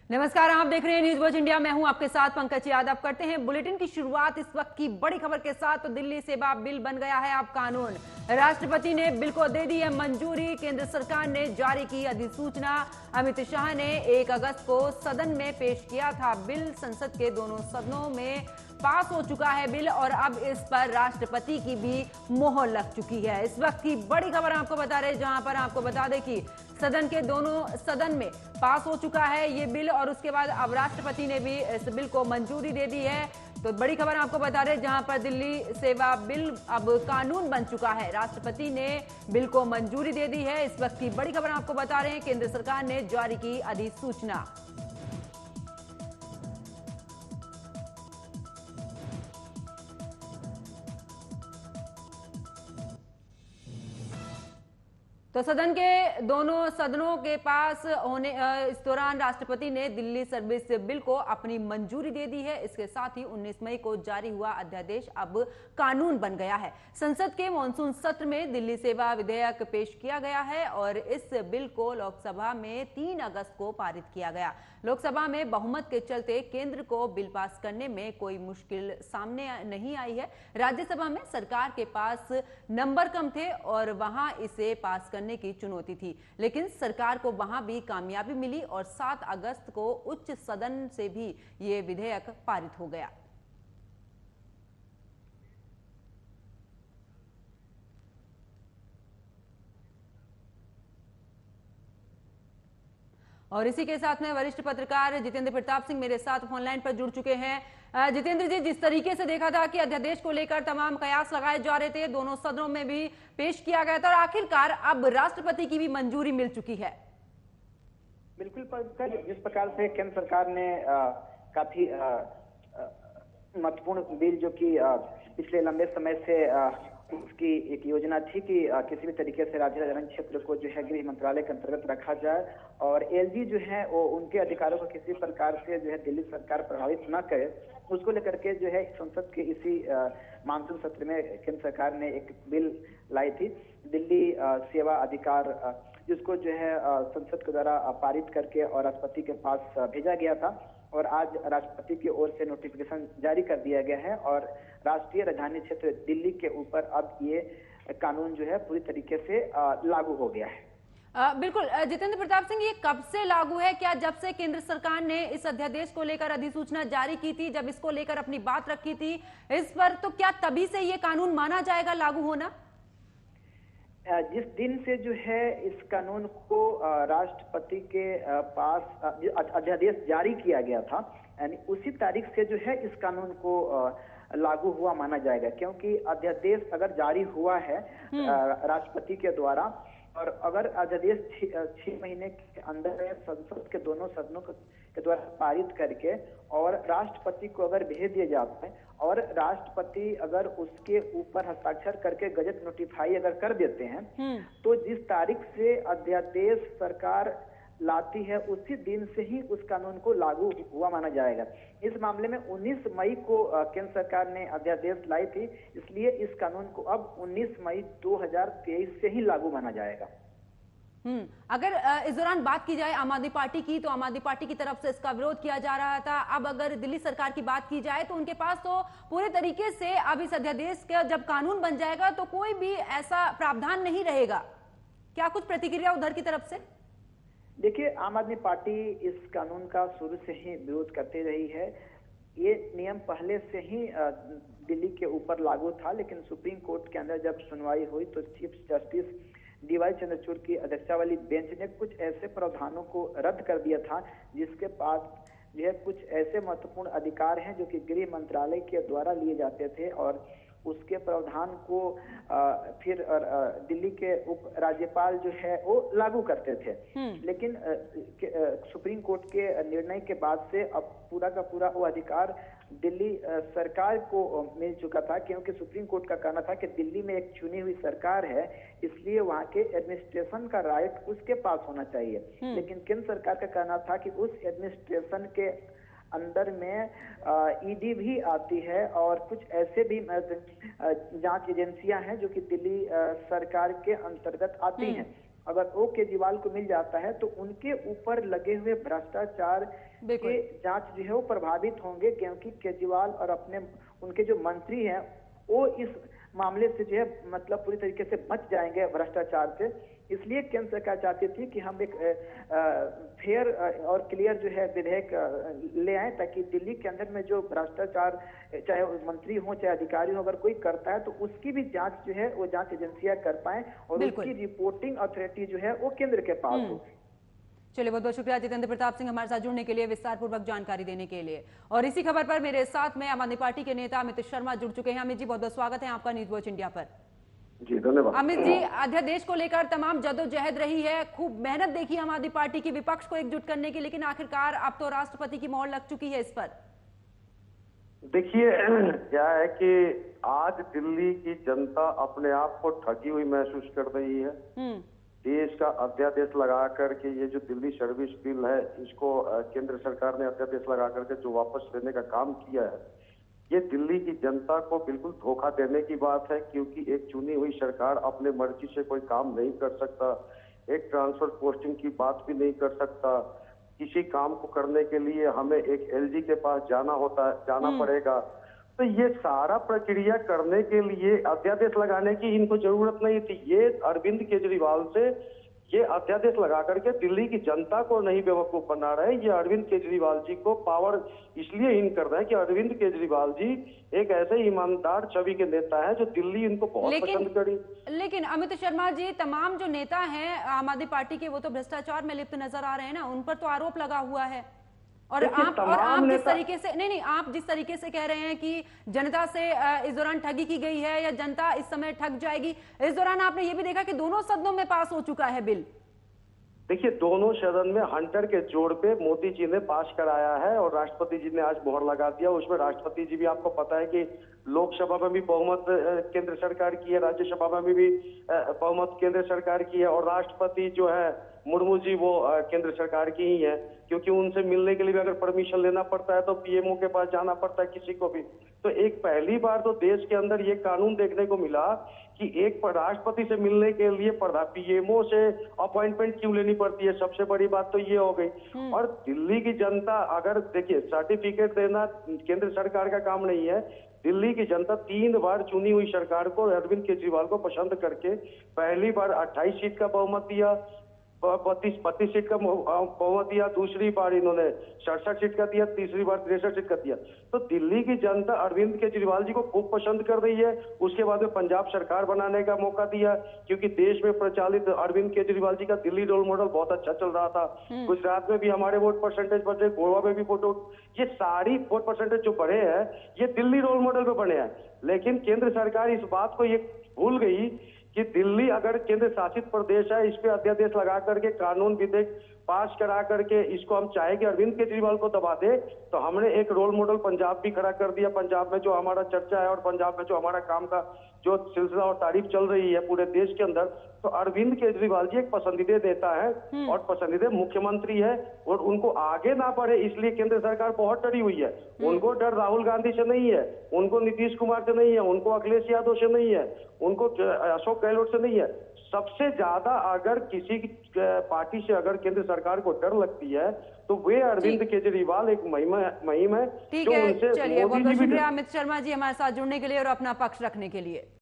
नमस्कार, आप देख रहे हैं न्यूज वॉच इंडिया। मैं हूं आपके साथ पंकज यादव। करते हैं बुलेटिन की शुरुआत इस वक्त की बड़ी खबर के साथ। तो दिल्ली सेवा बिल बन गया है अब कानून। राष्ट्रपति ने बिल को दे दी है मंजूरी। केंद्र सरकार ने जारी की अधिसूचना। अमित शाह ने 1 अगस्त को सदन में पेश किया था बिल। संसद के दोनों सदनों में पास हो चुका है बिल और अब इस पर राष्ट्रपति की भी मोहर लग चुकी है। इस वक्त की बड़ी खबर आपको बता रहे, जहां पर आपको बता दें कि सदन के दोनों सदन में पास हो चुका है ये बिल और उसके बाद अब राष्ट्रपति ने भी इस बिल को मंजूरी दे दी है। तो बड़ी खबर आपको बता रहे, जहां पर दिल्ली सेवा बिल अब कानून बन चुका है। राष्ट्रपति ने बिल को मंजूरी दे दी है। इस वक्त की बड़ी खबर आपको बता रहे हैं, केंद्र सरकार ने जारी की अधिसूचना। तो सदन के दोनों सदनों के पास होने इस दौरान राष्ट्रपति ने दिल्ली सर्विस बिल को अपनी मंजूरी दे दी है। इसके साथ ही 19 मई को जारी हुआ अध्यादेश अब कानून बन गया है। संसद के मॉनसून सत्र में दिल्ली सेवा विधेयक पेश किया गया है और इस बिल को लोकसभा में 3 अगस्त को पारित किया गया। लोकसभा में बहुमत के चलते केंद्र को बिल पास करने में कोई मुश्किल सामने नहीं आई है। राज्यसभा में सरकार के पास नंबर कम थे और वहां इसे पास करने की चुनौती थी, लेकिन सरकार को वहां भी कामयाबी मिली और 7 अगस्त को उच्च सदन से भी ये विधेयक पारित हो गया। और इसी के साथ में वरिष्ठ पत्रकार जितेंद्र प्रताप सिंह मेरे साथ फोनलाइन पर जुड़ चुके हैं। जितेंद्र जी, जिस तरीके से देखा था कि अध्यादेश को लेकर तमाम कयास लगाए जा रहे थे, दोनों सदनों में भी पेश किया गया था और आखिरकार अब राष्ट्रपति की भी मंजूरी मिल चुकी है। बिल्कुल पंकज, जिस प्रकार से केंद्र सरकार ने काफी महत्वपूर्ण बिल जो कि पिछले लंबे समय से उसकी एक योजना थी कि किसी भी तरीके से राज्य राजधानी क्षेत्र को जो है गृह मंत्रालय के अंतर्गत रखा जाए और एलजी जो है वो उनके अधिकारों को किसी प्रकार से जो है दिल्ली सरकार प्रभावित न करे, उसको लेकर के जो है संसद के इसी मानसून सत्र में केंद्र सरकार ने एक बिल लाई थी, दिल्ली सेवा अधिकार, जिसको जो है संसद के द्वारा पारित करके और राष्ट्रपति के पास भेजा गया था और आज राष्ट्रपति की ओर से नोटिफिकेशन जारी कर दिया गया है और राष्ट्रीय राजधानी क्षेत्र दिल्ली के ऊपर अब ये कानून जो है पूरी तरीके से लागू हो गया है। बिल्कुल जितेंद्र प्रताप सिंह, ये कब से लागू है? क्या जब से केंद्र सरकार ने इस अध्यादेश को लेकर अधिसूचना जारी की थी, जब इसको लेकर अपनी बात रखी थी इस पर, तो क्या तभी से ये कानून माना जाएगा लागू होना? जिस दिन से जो है इस कानून को राष्ट्रपति के पास अध्यादेश जारी किया गया था, यानी उसी तारीख से जो है इस कानून को लागू हुआ माना जाएगा, क्योंकि अध्यादेश अगर जारी हुआ है राष्ट्रपति के द्वारा और अगर अध्यादेश 6 महीने के अंदर संसद के दोनों सदनों के द्वारा पारित करके और राष्ट्रपति को अगर भेज दिया जाता है और राष्ट्रपति अगर उसके ऊपर हस्ताक्षर करके गजट नोटिफाई अगर कर देते हैं, तो जिस तारीख से अध्यादेश सरकार लाती है उसी दिन से ही उस कानून को लागू हुआ माना जाएगा। इस मामले में 19 मई को केंद्र सरकार ने अध्यादेश लाई थी, इसलिए इस कानून को अब 19 मई 2023 से ही लागू माना जाएगा। अगर इस दौरान बात की जाए आम आदमी पार्टी की, तो आम आदमी पार्टी की तरफ से इसका विरोध किया जा रहा था। अब अगर दिल्ली सरकार की बात की जाए तो उनके पास तो पूरे तरीके से अब इस अध्यादेश का जब कानून बन जाएगा तो कोई भी ऐसा प्रावधान नहीं रहेगा। क्या कुछ प्रतिक्रिया उधर की तरफ से? देखिए, आम आदमी पार्टी इस कानून का शुरू से ही विरोध करती रही है। ये नियम पहले से ही दिल्ली के ऊपर लागू था, लेकिन सुप्रीम कोर्ट के अंदर जब सुनवाई हुई तो चीफ जस्टिस डीवाई चंद्रचूड़ की अध्यक्षता वाली बेंच ने कुछ ऐसे प्रावधानों को रद्द कर दिया था जिसके पास जो है कुछ ऐसे महत्वपूर्ण अधिकार हैं जो कि गृह मंत्रालय के द्वारा लिए जाते थे और उसके प्रावधान को फिर दिल्ली के उप राज्यपाल जो है वो लागू करते थे। लेकिन सुप्रीम कोर्ट के निर्णय के बाद से अब पूरा का पूरा वो अधिकार दिल्ली सरकार को मिल चुका था, क्योंकि सुप्रीम कोर्ट का कहना था कि दिल्ली में एक चुनी हुई सरकार है, इसलिए वहाँ के एडमिनिस्ट्रेशन का राइट उसके पास होना चाहिए। लेकिन केंद्र सरकार का कहना था कि उस एडमिनिस्ट्रेशन के अंदर में ईडी भी आती है और कुछ ऐसे भी जांच एजेंसियां हैं जो कि दिल्ली सरकार के अंतर्गत आती हैं अगर वो केजरीवाल को मिल जाता है तो उनके ऊपर लगे हुए भ्रष्टाचार बिल्कुल। के जांच जो है वो प्रभावित होंगे, क्योंकि केजरीवाल और अपने उनके जो मंत्री हैं वो इस मामले से जो है मतलब पूरी तरीके से बच जाएंगे भ्रष्टाचार से। इसलिए केंद्र सरकार चाहती थी कि हम एक फेयर और क्लियर जो है विधेयक ले आए, ताकि दिल्ली के अंदर में जो भ्रष्टाचार चाहे मंत्री हो चाहे अधिकारी हो, अगर कोई करता है तो उसकी भी जांच जो है वो जांच एजेंसियां कर पाए और उसकी रिपोर्टिंग अथॉरिटी जो है वो केंद्र के पास हो। चलिए, बहुत बहुत शुक्रिया जितेंद्र प्रताप सिंह हमारे साथ जुड़ने के लिए, विस्तार पूर्वक जानकारी देने के लिए। और इसी खबर पर मेरे साथ में आम आदमी पार्टी के नेता अमित शर्मा जुड़ चुके हैं। अमित जी, बहुत बहुत स्वागत है आपका न्यूज वॉच इंडिया पर। जी धन्यवाद। अमित जी, अध्यादेश को लेकर तमाम जद्दोजहद रही है, खूब मेहनत देखी आम आदमी पार्टी की विपक्ष को एकजुट करने की, लेकिन आखिरकार अब तो राष्ट्रपति की मोहर लग चुकी है इस पर। देखिए क्या है कि आज दिल्ली की जनता अपने आप को ठगी हुई महसूस कर रही है। देश का अध्यादेश लगा करके ये जो दिल्ली सर्विस बिल है, इसको केंद्र सरकार ने अध्यादेश लगा करके जो वापस लेने का काम किया है, ये दिल्ली की जनता को बिल्कुल धोखा देने की बात है। क्योंकि एक चुनी हुई सरकार अपने मर्जी से कोई काम नहीं कर सकता, एक ट्रांसफर पोस्टिंग की बात भी नहीं कर सकता। किसी काम को करने के लिए हमें एक एलजी के पास जाना पड़ेगा। तो ये सारा प्रक्रिया करने के लिए अध्यादेश लगाने की इनको जरूरत नहीं थी। ये अरविंद केजरीवाल से ये अध्यादेश लगा करके दिल्ली की जनता को नहीं बेवकूफ बना रहे। ये अरविंद केजरीवाल जी को पावर इसलिए इन कर रहे हैं कि अरविंद केजरीवाल जी एक ऐसे ईमानदार छवि के नेता है जो दिल्ली इनको बहुत पसंद करी। लेकिन अमित शर्मा जी, तमाम जो नेता हैं आम आदमी पार्टी के, वो तो भ्रष्टाचार में लिप्त नजर आ रहे हैं ना, उन पर तो आरोप लगा हुआ है। और आप जिस तरीके से आप जिस तरीके से कह रहे हैं कि जनता से इस दौरान ठगी की गई है या जनता इस समय ठग जाएगी, इस दौरान आपने ये भी देखा कि दोनों सदनों में पास हो चुका है बिल। देखिए, दोनों सदन में हंटर के जोड़ पे मोदी जी ने पास कराया है और राष्ट्रपति जी ने आज मोहर लगा दिया। उसमें राष्ट्रपति जी भी, आपको पता है कि लोकसभा में भी बहुमत केंद्र सरकार की है, राज्यसभा में भी बहुमत केंद्र सरकार की है, और राष्ट्रपति जो है मुर्मू जी वो केंद्र सरकार की ही है। क्योंकि उनसे मिलने के लिए भी अगर परमिशन लेना पड़ता है तो पीएमओ के पास जाना पड़ता है किसी को भी। तो एक पहली बार तो देश के अंदर ये कानून देखने को मिला कि एक राष्ट्रपति से मिलने के लिए पीएमओ से अपॉइंटमेंट क्यों लेनी पड़ती है। सबसे बड़ी बात तो ये हो गई। और दिल्ली की जनता, अगर देखिए, सर्टिफिकेट देना केंद्र सरकार का काम नहीं है। दिल्ली की जनता 3 बार चुनी हुई सरकार को, अरविंद केजरीवाल को पसंद करके पहली बार 28 सीट का बहुमत दिया, 32 सीट का बहुमत दिया, दूसरी बार इन्होंने 67 सीट का दिया, तीसरी बार 63 सीट का दिया। तो दिल्ली की जनता अरविंद केजरीवाल जी को खूब पसंद कर रही है। उसके बाद में पंजाब सरकार बनाने का मौका दिया, क्योंकि देश में प्रचलित अरविंद केजरीवाल जी का दिल्ली रोल मॉडल बहुत अच्छा चल रहा था। गुजरात में भी हमारे वोट परसेंटेज बढ़े, गोवा में भी ये सारी वोट परसेंटेज जो बढ़े हैं ये दिल्ली रोल मॉडल पे बने हैं। लेकिन केंद्र सरकार इस बात को ये भूल गई कि दिल्ली अगर केंद्र शासित प्रदेश है, इस पे अध्यादेश लगा करके कानून विधेयक पास करा करके इसको हम चाहे कि अरविंद केजरीवाल को दबा दे, तो हमने एक रोल मॉडल पंजाब भी खड़ा कर दिया। पंजाब में जो हमारा चर्चा है और पंजाब में जो हमारा काम का जो सिलसिला और तारीफ चल रही है पूरे देश के अंदर, तो अरविंद केजरीवाल जी एक पसंदीदा नेता है और पसंदीदा मुख्यमंत्री है। और उनको आगे ना बढ़े इसलिए केंद्र सरकार बहुत डरी हुई है। उनको डर राहुल गांधी से नहीं है, उनको नीतीश कुमार से नहीं है, उनको अखिलेश यादव से नहीं है, उनको अशोक गहलोत से नहीं है। सबसे ज्यादा अगर किसी पार्टी से अगर केंद्र सरकार को डर लगती है तो वे अरविंद केजरीवाल एक महिम है। ठीक है, चलिए, बहुत बहुत शुक्रिया अमित शर्मा जी हमारे साथ जुड़ने के लिए और अपना पक्ष रखने के लिए।